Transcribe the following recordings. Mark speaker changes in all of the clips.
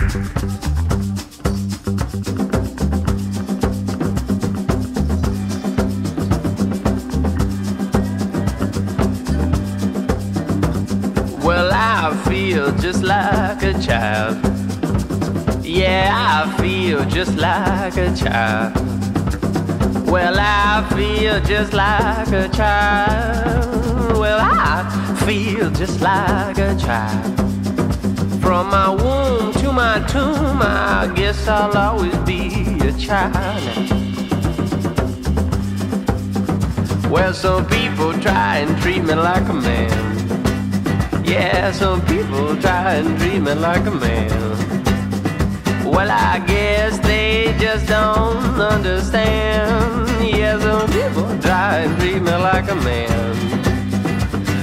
Speaker 1: Well, I feel just like a child. Yeah, I feel just like a child. Well, I feel just like a child. Well, I feel just like a child. From my womb to my tomb, I guess I'll always be a child. Well, some people try and treat me like a man. Yeah, some people try and treat me like a man. Well, I guess they just don't understand. Yeah, some people try and treat me like a man.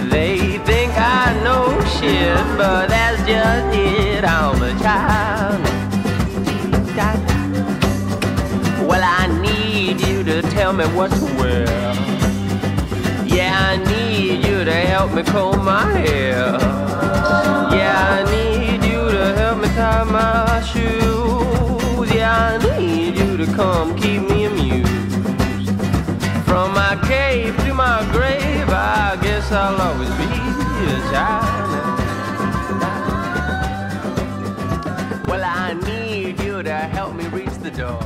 Speaker 1: They think I know shit, but that's just it, I'm a child. Well, I need you to tell me what to wear. Yeah, I need you to help me comb my hair. Yeah, I need you to help me tie my shoes. Yeah, I need you to come keep me amused. From my cave to my grave, I guess I'll always be a child. Well, I need you to help me reach the door.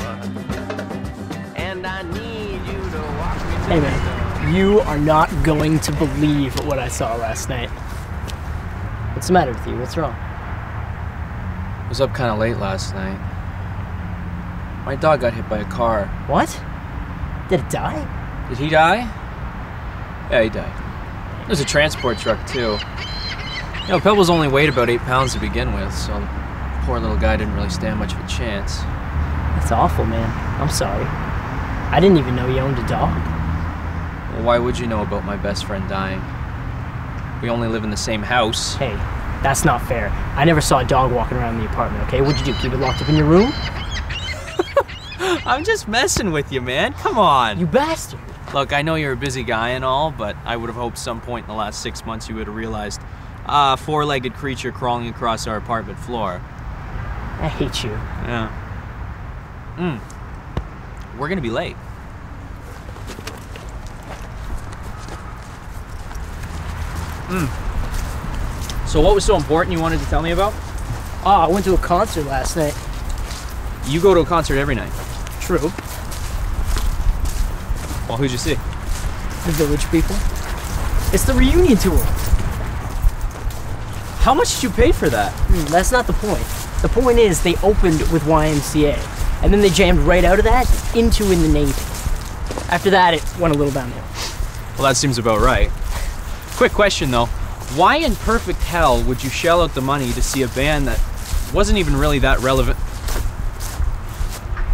Speaker 1: And I need you to walk me to the door.
Speaker 2: You are not going to believe what I saw last night. What's the matter with you? What's wrong?
Speaker 3: I was up kind of late last night. My dog got hit by a car.
Speaker 2: What? Did it die?
Speaker 3: Did he die? Yeah, he died. There's a transport truck, too. You know, Pebbles only weighed about 8 pounds to begin with, so the poor little guy didn't really stand much of a chance.
Speaker 2: That's awful, man. I'm sorry. I didn't even know you owned a dog.
Speaker 3: Well, why would you know about my best friend dying? We only live in the same house.
Speaker 2: Hey, that's not fair. I never saw a dog walking around the apartment, okay? What'd you do, keep it locked up in your room?
Speaker 3: I'm just messing with you, man. Come on.
Speaker 2: You bastard.
Speaker 3: Look, I know you're a busy guy and all, but I would have hoped some point in the last 6 months you would have realized a four-legged creature crawling across our apartment floor.
Speaker 2: I hate you.
Speaker 3: Yeah. We're gonna be late. So what was so important you wanted to tell me about?
Speaker 2: Oh, I went to a concert last night.
Speaker 3: You go to a concert every night.
Speaker 2: True.
Speaker 3: Well, who'd you see?
Speaker 2: The Village People. It's the reunion tour.
Speaker 3: How much did you pay for that?
Speaker 2: That's not the point. The point is they opened with YMCA, and then they jammed right out of that into In the Navy. After that, it went a little downhill.
Speaker 3: Well, that seems about right. Quick question, though. Why in perfect hell would you shell out the money to see a band that wasn't even really that relevant?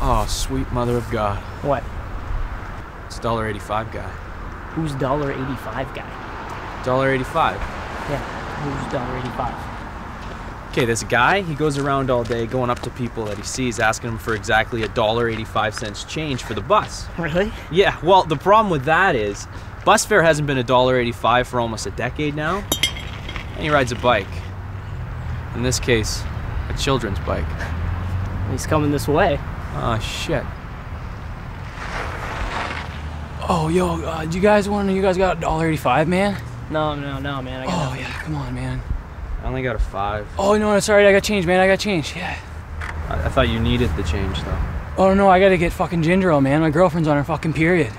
Speaker 3: Oh, sweet mother of God.
Speaker 2: What?
Speaker 3: It's $1.85 guy.
Speaker 2: Who's $1.85 guy?
Speaker 3: $1.85.
Speaker 2: Yeah, who's $1.85?
Speaker 3: Okay, there's a guy, he goes around all day going up to people that he sees, asking them for exactly $1.85 change for the bus.
Speaker 2: Really?
Speaker 3: Yeah, well, the problem with that is, bus fare hasn't been $1.85 for almost a decade now, and he rides a bike. In this case, a children's bike.
Speaker 2: He's coming this way.
Speaker 3: Oh, shit.
Speaker 4: Oh, yo, do you guys got $1.85, man?
Speaker 2: No, man. I got nothing.
Speaker 4: Yeah, come on, man.
Speaker 3: I only got a 5.
Speaker 4: Oh, no, sorry, I got change, man. I got change, yeah.
Speaker 3: I thought you needed the change, though.
Speaker 4: Oh, no, I gotta get fucking ginger ale, man. My girlfriend's on her fucking period.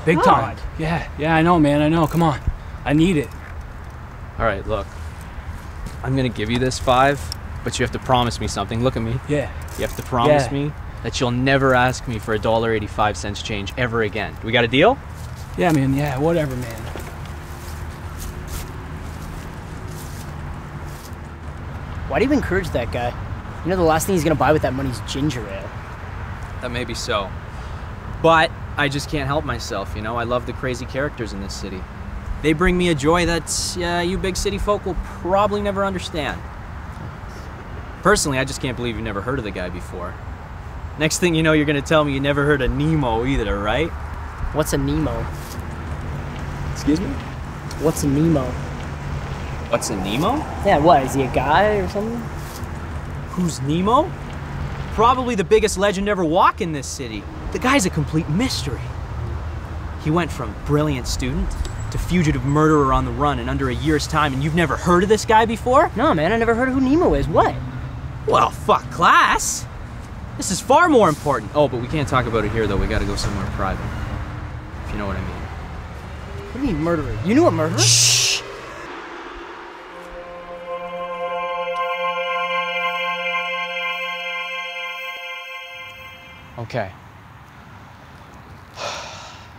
Speaker 4: Big time. Yeah, I know, man, I know. Come on. I need it.
Speaker 3: All right, look. I'm gonna give you this 5, but you have to promise me something. Look at me.
Speaker 4: Yeah.
Speaker 3: You have to promise me that you'll never ask me for $1.85 change ever again. Do we got a deal?
Speaker 4: Yeah, man, yeah, whatever, man.
Speaker 2: Why do you encourage that guy? You know the last thing he's gonna buy with that money is ginger ale.
Speaker 3: That may be so. But I just can't help myself, you know? I love the crazy characters in this city. They bring me a joy that you big city folk will probably never understand. Personally, I just can't believe you've never heard of the guy before. Next thing you know, you're gonna tell me you never heard of Nemo either, right?
Speaker 2: What's a Nemo?
Speaker 3: Excuse me?
Speaker 2: What's a Nemo?
Speaker 3: What's a Nemo?
Speaker 2: Yeah, what? Is he a guy or something?
Speaker 3: Who's Nemo? Probably the biggest legend ever walk in this city. The guy's a complete mystery. He went from brilliant student to fugitive murderer on the run in under a year's time, and you've never heard of this guy before?
Speaker 2: No, man, I never heard of who Nemo is. What?
Speaker 3: Well, fuck class. This is far more important. Oh, but we can't talk about it here, though. We gotta go somewhere private. If you know what I mean.
Speaker 2: What do you mean murderer? You knew a murderer?
Speaker 3: Shh! Okay.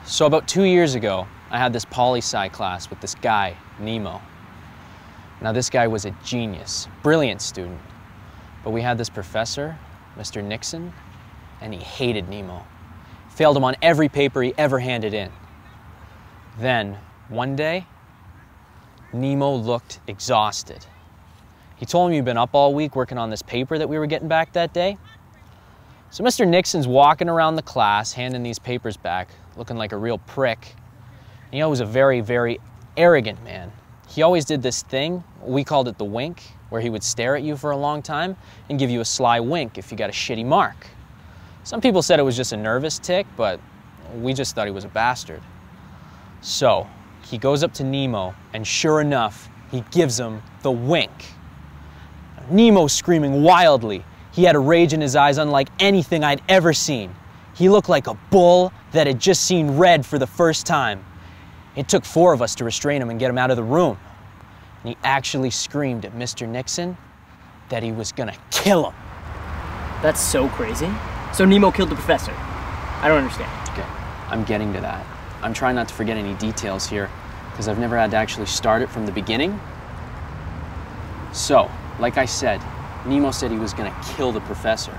Speaker 3: So about 2 years ago, I had this poli-sci class with this guy, Nemo. Now this guy was a genius, brilliant student. But we had this professor, Mr. Nixon, and he hated Nemo. Failed him on every paper he ever handed in. Then, one day, Nemo looked exhausted. He told me he'd been up all week working on this paper that we were getting back that day. So Mr. Nixon's walking around the class, handing these papers back, looking like a real prick. And he was a very, very arrogant man. He always did this thing, we called it the wink, where he would stare at you for a long time and give you a sly wink if you got a shitty mark. Some people said it was just a nervous tick, but we just thought he was a bastard. So, he goes up to Nemo, and sure enough, he gives him the wink. Nemo's screaming wildly. He had a rage in his eyes unlike anything I'd ever seen. He looked like a bull that had just seen red for the first time. It took 4 of us to restrain him and get him out of the room. And he actually screamed at Mr. Nixon that he was gonna kill him.
Speaker 2: That's so crazy. So Nemo killed the professor. I don't understand.
Speaker 3: Okay, I'm getting to that. I'm trying not to forget any details here, because I've never had to actually start it from the beginning. So, like I said, Nemo said he was gonna kill the professor.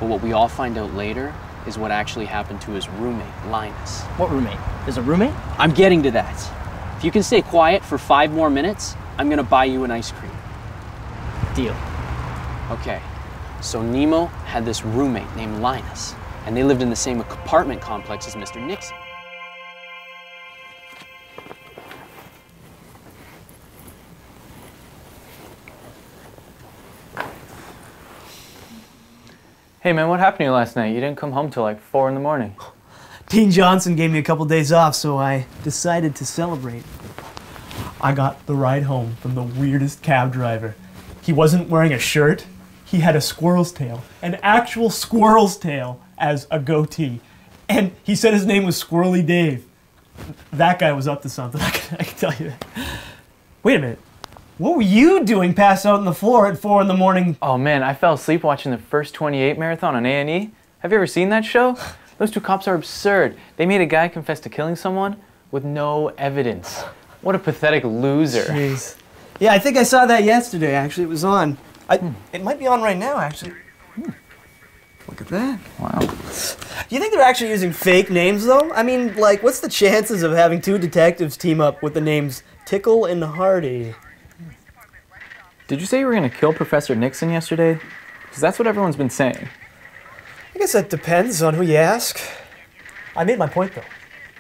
Speaker 3: But what we all find out later is what actually happened to his roommate, Linus.
Speaker 2: What roommate? There's a roommate?
Speaker 3: I'm getting to that. If you can stay quiet for 5 more minutes, I'm gonna buy you an ice cream.
Speaker 2: Deal.
Speaker 3: Okay, so Nemo had this roommate named Linus, and they lived in the same apartment complex as Mr. Nixon.
Speaker 5: Hey man, what happened to you last night? You didn't come home till like 4 in the morning.
Speaker 6: Dean Johnson gave me a couple days off, so I decided to celebrate. I got the ride home from the weirdest cab driver. He wasn't wearing a shirt. He had a squirrel's tail, an actual squirrel's tail as a goatee. And he said his name was Squirrely Dave. That guy was up to something, I can tell you that. Wait a minute. What were you doing passed out on the floor at 4 in the morning?
Speaker 5: Oh man, I fell asleep watching the First 28 marathon on A&E. Have you ever seen that show? Those 2 cops are absurd. They made a guy confess to killing someone with no evidence. What a pathetic loser.
Speaker 6: Jeez. Yeah, I think I saw that yesterday, actually. It was on. It might be on right now, actually. Look at that.
Speaker 5: Wow.
Speaker 6: Do you think they're actually using fake names, though? I mean, like, what's the chances of having 2 detectives team up with the names Tickle and Hardy?
Speaker 5: Did you say you were going to kill Professor Nixon yesterday? Because that's what everyone's been saying.
Speaker 6: I guess that depends on who you ask. I made my point, though.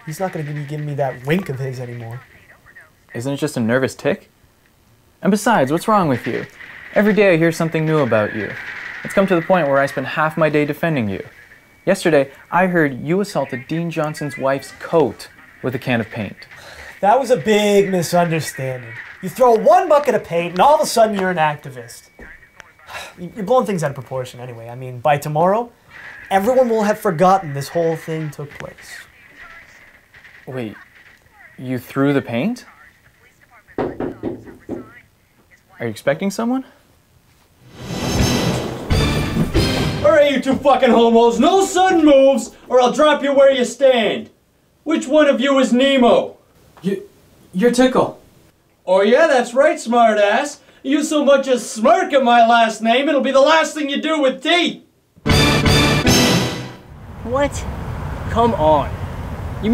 Speaker 6: He's not going to be giving me that wink of his anymore.
Speaker 5: Isn't it just a nervous tick? And besides, what's wrong with you? Every day I hear something new about you. It's come to the point where I spend half my day defending you. Yesterday, I heard you assaulted Dean Johnson's wife's coat with a can of paint.
Speaker 6: That was a big misunderstanding. You throw 1 bucket of paint, and all of a sudden you're an activist. You're blowing things out of proportion anyway. I mean, by tomorrow, everyone will have forgotten this whole thing took place.
Speaker 5: Wait, you threw the paint? Are you expecting someone?
Speaker 7: Alright, you 2 fucking homos, no sudden moves, or I'll drop you where you stand. Which one of you is Nemo?
Speaker 4: You're Tickle.
Speaker 7: Oh yeah, that's right, smartass. You so much as smirk at my last name, it'll be the last thing you do with teeth.
Speaker 2: What? Come on.